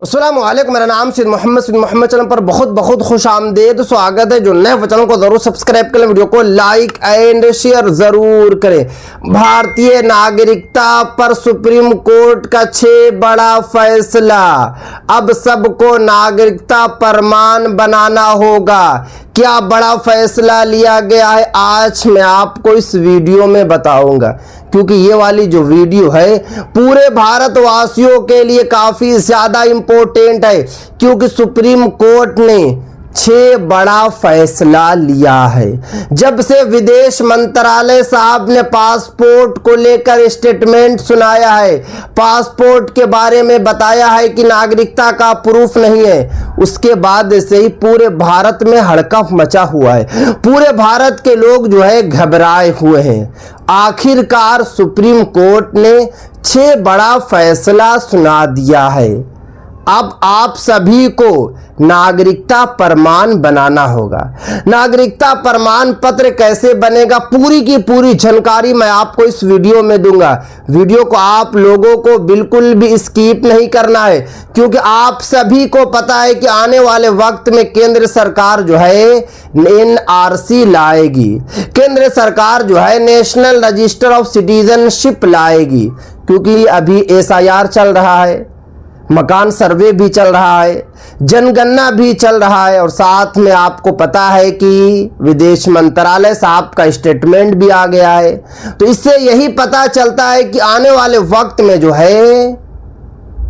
अस्सलाम वालेकुम, मेरा नाम सिद्ध मोहम्मद चैनल पर बहुत बहुत खुश आमदेद स्वागत है। जो नए चैनल को जरूर सब्सक्राइब करें, वीडियो को लाइक एंड शेयर जरूर करें। भारतीय नागरिकता पर सुप्रीम कोर्ट का 6 बड़ा फैसला। अब सबको नागरिकता प्रमाण बनाना होगा। क्या बड़ा फैसला लिया गया है आज मैं आपको इस वीडियो में बताऊंगा, क्योंकि ये वाली जो वीडियो है पूरे भारतवासियों के लिए काफी ज्यादा इंपॉर्टेंट है, क्योंकि सुप्रीम कोर्ट ने 6 बड़ा फैसला लिया है। जब से विदेश मंत्रालय साहब ने पासपोर्ट को लेकर स्टेटमेंट सुनाया है, पासपोर्ट के बारे में बताया है कि नागरिकता का प्रूफ नहीं है, उसके बाद से ही पूरे भारत में हड़कंप मचा हुआ है। पूरे भारत के लोग जो है घबराए हुए हैं। आखिरकार सुप्रीम कोर्ट ने 6 बड़ा फैसला सुना दिया है। अब आप सभी को नागरिकता प्रमाण बनाना होगा। नागरिकता प्रमाण पत्र कैसे बनेगा, पूरी की पूरी जानकारी मैं आपको इस वीडियो में दूंगा। वीडियो को आप लोगों को बिल्कुल भी स्किप नहीं करना है, क्योंकि आप सभी को पता है कि आने वाले वक्त में केंद्र सरकार जो है NRC लाएगी। केंद्र सरकार जो है नेशनल रजिस्टर ऑफ सिटीजनशिप लाएगी, क्योंकि अभी SIR चल रहा है, मकान सर्वे भी चल रहा है, जनगणना भी चल रहा है, और साथ में आपको पता है कि विदेश मंत्रालय साहब का स्टेटमेंट भी आ गया है। तो इससे यही पता चलता है कि आने वाले वक्त में जो है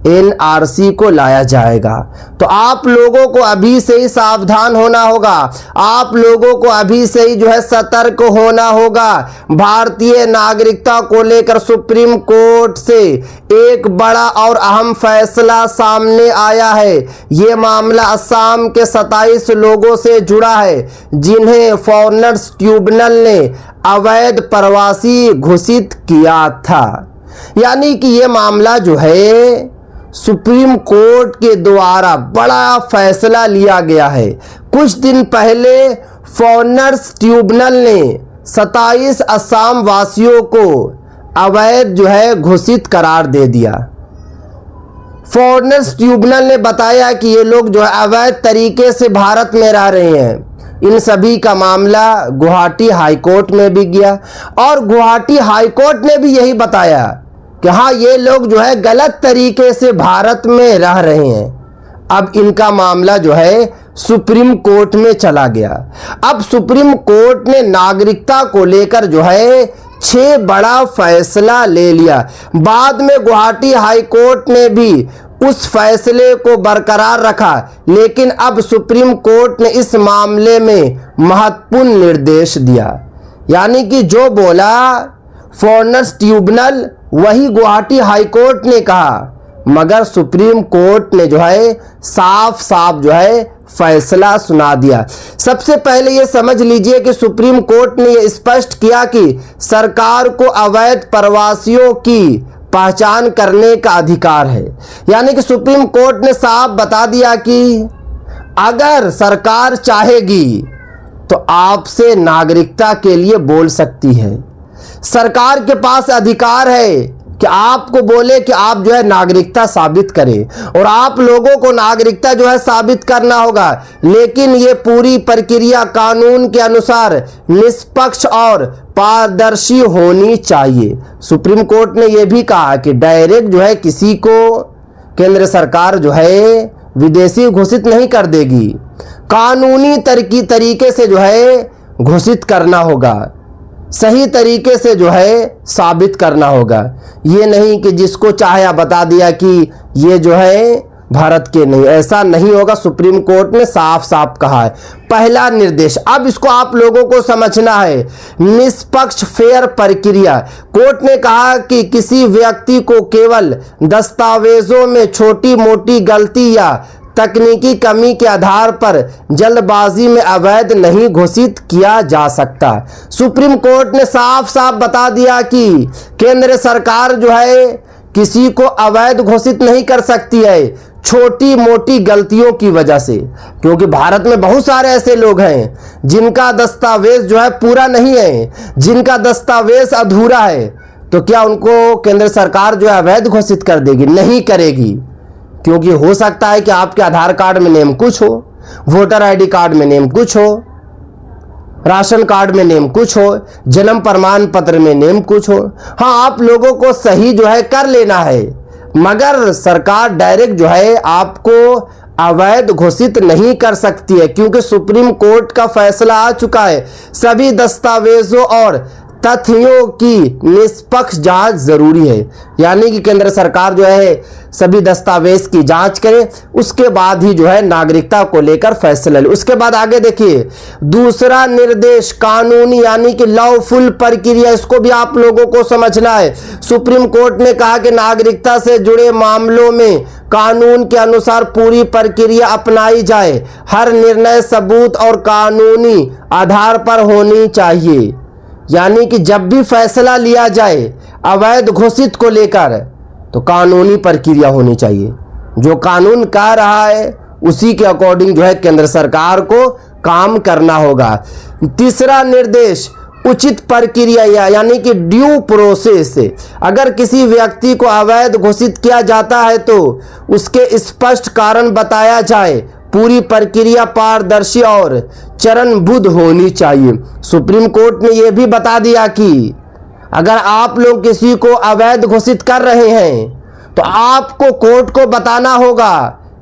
NRC को लाया जाएगा। तो आप लोगों को अभी से ही सावधान होना होगा। आप लोगों को अभी से ही जो है सतर्क होना होगा। भारतीय नागरिकता को लेकर सुप्रीम कोर्ट से एक बड़ा और अहम फैसला सामने आया है। ये मामला असम के 27 लोगों से जुड़ा है, जिन्हें फॉरेनर्स ट्रिब्यूनल ने अवैध प्रवासी घोषित किया था। यानी कि ये मामला जो है सुप्रीम कोर्ट के द्वारा बड़ा फैसला लिया गया है। कुछ दिन पहले फॉरेनर्स ट्रिब्यूनल ने 27 असम वासियों को अवैध जो है घोषित करार दे दिया। फॉरेनर्स ट्रिब्यूनल ने बताया कि ये लोग जो है अवैध तरीके से भारत में रह रहे हैं। इन सभी का मामला गुवाहाटी हाईकोर्ट में भी गया, और गुवाहाटी हाईकोर्ट ने भी यही बताया कि हाँ, ये लोग जो है गलत तरीके से भारत में रह रहे हैं। अब इनका मामला जो है सुप्रीम कोर्ट में चला गया। अब सुप्रीम कोर्ट ने नागरिकता को लेकर जो है 6 बड़ा फैसला ले लिया। बाद में गुवाहाटी हाई कोर्ट ने भी उस फैसले को बरकरार रखा, लेकिन अब सुप्रीम कोर्ट ने इस मामले में महत्वपूर्ण निर्देश दिया। यानी कि जो बोला फॉरेनर्स ट्रिब्यूनल वही गुवाहाटी हाईकोर्ट ने कहा, मगर सुप्रीम कोर्ट ने जो है साफ साफ जो है फैसला सुना दिया। सबसे पहले ये समझ लीजिए कि सुप्रीम कोर्ट ने ये स्पष्ट किया कि सरकार को अवैध प्रवासियों की पहचान करने का अधिकार है। यानी कि सुप्रीम कोर्ट ने साफ बता दिया कि अगर सरकार चाहेगी तो आपसे नागरिकता के लिए बोल सकती है। सरकार के पास अधिकार है कि आपको बोले कि आप जो है नागरिकता साबित करें, और आप लोगों को नागरिकता जो है साबित करना होगा। लेकिन ये पूरी प्रक्रिया कानून के अनुसार निष्पक्ष और पारदर्शी होनी चाहिए। सुप्रीम कोर्ट ने यह भी कहा कि डायरेक्ट जो है किसी को केंद्र सरकार जो है विदेशी घोषित नहीं कर देगी, कानूनी तरीके से जो है घोषित करना होगा, सही तरीके से जो है साबित करना होगा। ये नहीं कि जिसको चाहे बता दिया कि ये जो है भारत के नहीं, ऐसा नहीं होगा। सुप्रीम कोर्ट ने साफ साफ कहा है। पहला निर्देश, अब इसको आप लोगों को समझना है, निष्पक्ष फेयर प्रक्रिया। कोर्ट ने कहा कि किसी व्यक्ति को केवल दस्तावेजों में छोटी मोटी गलती या तकनीकी कमी के आधार पर जल्दबाजी में अवैध नहीं घोषित किया जा सकता। सुप्रीम कोर्ट ने साफ साफ बता दिया कि केंद्र सरकार जो है किसी को अवैध घोषित नहीं कर सकती है छोटी मोटी गलतियों की वजह से, क्योंकि भारत में बहुत सारे ऐसे लोग हैं जिनका दस्तावेज जो है पूरा नहीं है, जिनका दस्तावेज अधूरा है। तो क्या उनको केंद्र सरकार जो है अवैध घोषित कर देगी? नहीं करेगी, क्योंकि हो सकता है कि आपके आधार कार्ड में नेम कुछ हो, वोटर आईडी कार्ड में नेम कुछ हो, राशन कार्ड में नेम कुछ हो, जन्म प्रमाण पत्र में नेम कुछ हो। हाँ, आप लोगों को सही जो है कर लेना है, मगर सरकार डायरेक्ट जो है आपको अवैध घोषित नहीं कर सकती है, क्योंकि सुप्रीम कोर्ट का फैसला आ चुका है। सभी दस्तावेजों और तथ्यों की निष्पक्ष जांच जरूरी है, यानी कि केंद्र सरकार जो है सभी दस्तावेज की जांच करे, उसके बाद ही जो है नागरिकता को लेकर फैसला ले। उसके बाद आगे देखिए, दूसरा निर्देश कानूनी यानी कि लॉफुल प्रक्रिया, इसको भी आप लोगों को समझना है। सुप्रीम कोर्ट ने कहा कि नागरिकता से जुड़े मामलों में कानून के अनुसार पूरी प्रक्रिया अपनाई जाए, हर निर्णय सबूत और कानूनी आधार पर होनी चाहिए। यानी कि जब भी फैसला लिया जाए अवैध घोषित को लेकर तो कानूनी प्रक्रिया होनी चाहिए, जो कानून कह रहा है उसी के अकॉर्डिंग जो है केंद्र सरकार को काम करना होगा। तीसरा निर्देश उचित प्रक्रिया यानी कि ड्यू प्रोसेस। अगर किसी व्यक्ति को अवैध घोषित किया जाता है तो उसके स्पष्ट कारण बताया जाए, पूरी प्रक्रिया पारदर्शी और चरणबद्ध होनी चाहिए। सुप्रीम कोर्ट ने यह भी बता दिया कि अगर आप लोग किसी को अवैध घोषित कर रहे हैं तो आपको कोर्ट को बताना होगा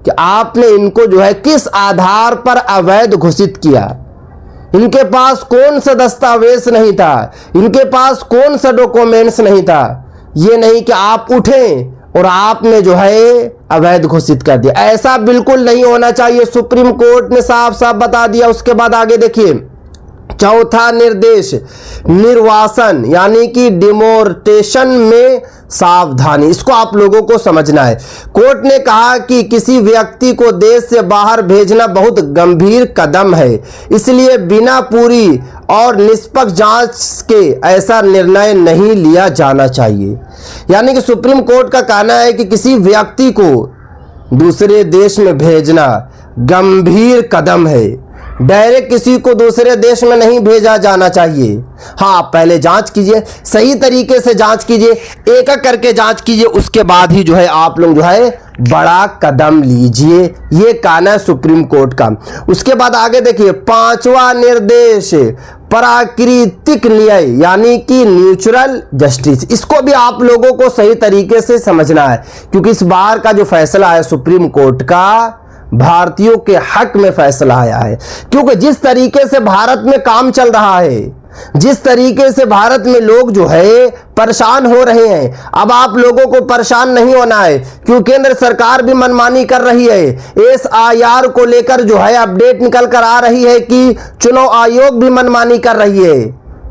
कि आपने इनको जो है किस आधार पर अवैध घोषित किया, इनके पास कौन सा दस्तावेज नहीं था, इनके पास कौन सा डॉक्यूमेंट्स नहीं था। ये नहीं कि आप उठें और आपने जो है अवैध घोषित कर दिया, ऐसा बिल्कुल नहीं होना चाहिए। सुप्रीम कोर्ट ने साफ साफ बता दिया। उसके बाद आगे देखिए, चौथा निर्देश निर्वासन यानी कि डिमोर्टेशन में सावधानी, इसको आप लोगों को समझना है। कोर्ट ने कहा कि किसी व्यक्ति को देश से बाहर भेजना बहुत गंभीर कदम है, इसलिए बिना पूरी और निष्पक्ष जांच के ऐसा निर्णय नहीं लिया जाना चाहिए। यानी कि सुप्रीम कोर्ट का कहना है कि किसी व्यक्ति को दूसरे देश में भेजना गंभीर कदम है, डायरेक्ट किसी को दूसरे देश में नहीं भेजा जाना चाहिए। हाँ, पहले जांच कीजिए, सही तरीके से जांच कीजिए, एक एक करके जांच कीजिए, उसके बाद ही जो है आप लोग जो है बड़ा कदम लीजिए। ये कहना है सुप्रीम कोर्ट का। उसके बाद आगे देखिए, पांचवा निर्देश प्राकृतिक न्याय यानी कि नेचुरल जस्टिस, इसको भी आप लोगों को सही तरीके से समझना है, क्योंकि इस बार का जो फैसला है सुप्रीम कोर्ट का भारतीयों के हक में फैसला आया है। क्योंकि जिस तरीके से भारत में काम चल रहा है, जिस तरीके से भारत में लोग जो है परेशान हो रहे हैं, अब आप लोगों को परेशान नहीं होना है, क्योंकि केंद्र सरकार भी मनमानी कर रही है। SIR को लेकर जो है अपडेट निकल कर आ रही है कि चुनाव आयोग भी मनमानी कर रही है,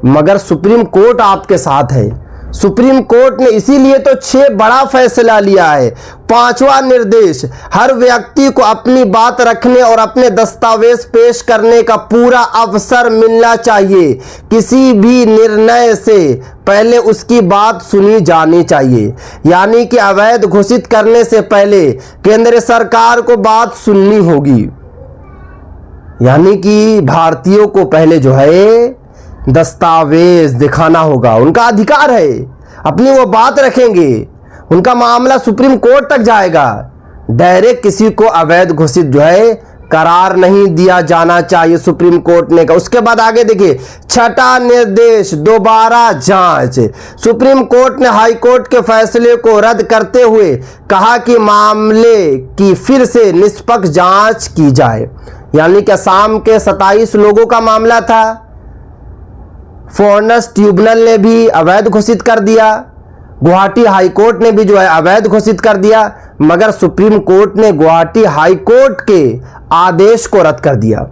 मगर सुप्रीम कोर्ट आपके साथ है। सुप्रीम कोर्ट ने इसीलिए तो 6 बड़ा फैसला लिया है। पांचवा निर्देश, हर व्यक्ति को अपनी बात रखने और अपने दस्तावेज पेश करने का पूरा अवसर मिलना चाहिए। किसी भी निर्णय से पहले उसकी बात सुनी जानी चाहिए, यानी कि अवैध घोषित करने से पहले केंद्र सरकार को बात सुननी होगी। यानी कि भारतीयों को पहले जो है दस्तावेज दिखाना होगा, उनका अधिकार है, अपनी वो बात रखेंगे, उनका मामला सुप्रीम कोर्ट तक जाएगा। डायरेक्ट किसी को अवैध घोषित जो है करार नहीं दिया जाना चाहिए, सुप्रीम कोर्ट ने कहा। उसके बाद आगे देखिए, छठा निर्देश दोबारा जांच। सुप्रीम कोर्ट ने हाई कोर्ट के फैसले को रद्द करते हुए कहा कि मामले की फिर से निष्पक्ष जांच की जाए। यानी कि असम के 27 लोगों का मामला था, फॉरेनर्स ट्रिब्यूनल ने भी अवैध घोषित कर दिया, गुवाहाटी हाई कोर्ट ने भी जो है अवैध घोषित कर दिया, मगर सुप्रीम कोर्ट ने गुवाहाटी हाई कोर्ट के आदेश को रद्द कर दिया।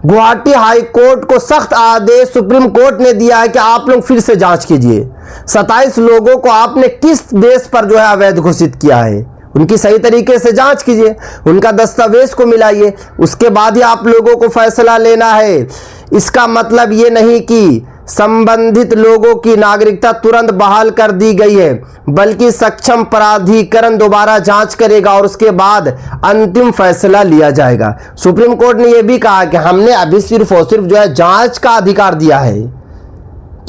गुवाहाटी हाई कोर्ट को सख्त आदेश सुप्रीम कोर्ट ने दिया है कि आप लोग फिर से जांच कीजिए, 27 लोगों को आपने किस बेस पर जो है अवैध घोषित किया है, उनकी सही तरीके से जांच कीजिए, उनका दस्तावेज को मिलाइए, उसके बाद ही आप लोगों को फैसला लेना है। इसका मतलब ये नहीं कि संबंधित लोगों की नागरिकता तुरंत बहाल कर दी गई है, बल्कि सक्षम प्राधिकरण दोबारा जांच करेगा और उसके बाद अंतिम फैसला लिया जाएगा। सुप्रीम कोर्ट ने यह भी कहा कि हमने अभी सिर्फ और सिर्फ जो है जांच का अधिकार दिया है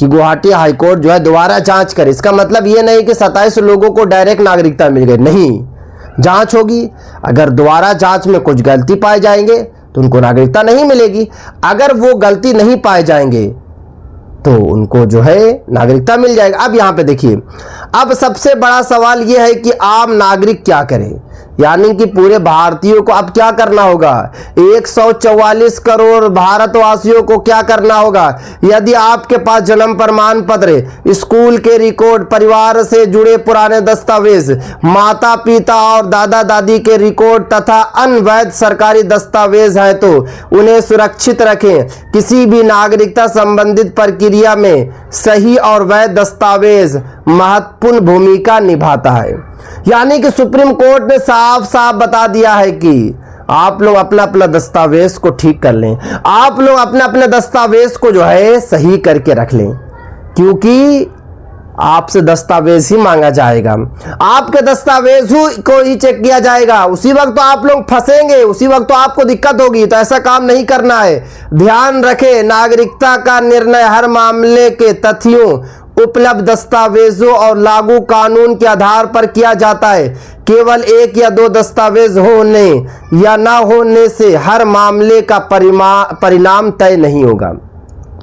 कि गुवाहाटी हाई कोर्ट जो है दोबारा जांच करे। इसका मतलब ये नहीं कि 27 लोगों को डायरेक्ट नागरिकता मिल गई, नहीं, जांच होगी। अगर दोबारा जांच में कुछ गलती पाए जाएंगे तो उनको नागरिकता नहीं मिलेगी। अगर वो गलती नहीं पाए जाएंगे तो उनको जो है नागरिकता मिल जाएगा। अब यहाँ पे देखिए, अब सबसे बड़ा सवाल ये है कि आम नागरिक क्या करे, यानी कि पूरे भारतीयों को अब क्या करना होगा। 144 करोड़ भारतवासियों को क्या करना होगा। यदि आपके पास जन्म प्रमाण पत्र, स्कूल के रिकॉर्ड, परिवार से जुड़े पुराने दस्तावेज, माता पिता और दादा दादी के रिकॉर्ड तथा अन्य वैध सरकारी दस्तावेज हैं तो उन्हें सुरक्षित रखें। किसी भी नागरिकता संबंधित प्रक्रिया में सही और वैध दस्तावेज महत्वपूर्ण भूमिका निभाता है। यानी कि सुप्रीम कोर्ट ने साफ साफ बता दिया है कि आप लोग अपना अपना दस्तावेज को ठीक कर लें, आप लोग अपने अपने दस्तावेज को जो है सही करके रख लें, क्योंकि आपसे दस्तावेज ही मांगा जाएगा, आपके दस्तावेज को ही चेक किया जाएगा। उसी वक्त तो आप लोग फंसेंगे, उसी वक्त तो आपको दिक्कत होगी। तो ऐसा काम नहीं करना है। ध्यान रखें, नागरिकता का निर्णय हर मामले के तथ्यों, उपलब्ध दस्तावेजों और लागू कानून के आधार पर किया जाता है। केवल एक या दो दस्तावेज होने या ना होने से हर मामले का परिणाम तय नहीं होगा।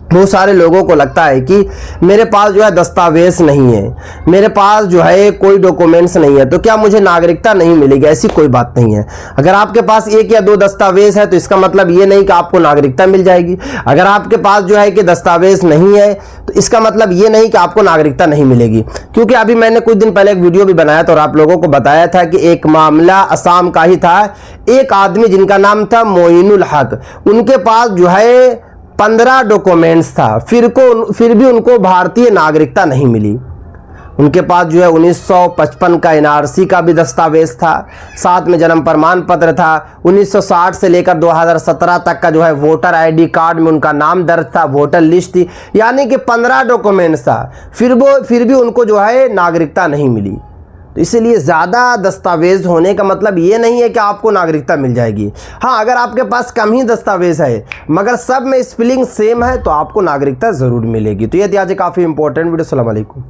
बहुत सारे लोगों को लगता है कि मेरे पास जो है दस्तावेज नहीं है, मेरे पास जो है कोई डॉक्यूमेंट्स नहीं है, तो क्या मुझे नागरिकता नहीं मिलेगी। ऐसी कोई बात नहीं है। अगर आपके पास एक या दो दस्तावेज है तो इसका मतलब ये नहीं कि आपको नागरिकता मिल जाएगी। अगर आपके पास जो है कि दस्तावेज नहीं है तो इसका मतलब ये नहीं कि आपको नागरिकता नहीं मिलेगी। क्योंकि अभी मैंने कुछ दिन पहले एक वीडियो भी बनाया था और आप लोगों को बताया था कि एक मामला असम का ही था। एक आदमी जिनका नाम था मोइनुल हक, उनके पास जो है 15 डॉक्यूमेंट्स था, फिर भी उनको भारतीय नागरिकता नहीं मिली। उनके पास जो है 1955 का एनआरसी का भी दस्तावेज था, साथ में जन्म प्रमाण पत्र था। 1960 से लेकर 2017 तक का जो है वोटर आईडी कार्ड में उनका नाम दर्ज था, वोटर लिस्ट थी, यानी कि 15 डॉक्यूमेंट्स था, फिर भी उनको जो है नागरिकता नहीं मिली। तो इसलिए ज़्यादा दस्तावेज होने का मतलब ये नहीं है कि आपको नागरिकता मिल जाएगी। हाँ, अगर आपके पास कम ही दस्तावेज है मगर सब में स्पेलिंग सेम है तो आपको नागरिकता ज़रूर मिलेगी। तो ये थी आज काफ़ी इंपॉर्टेंट वीडियो। अस्सलाम वालेकुम।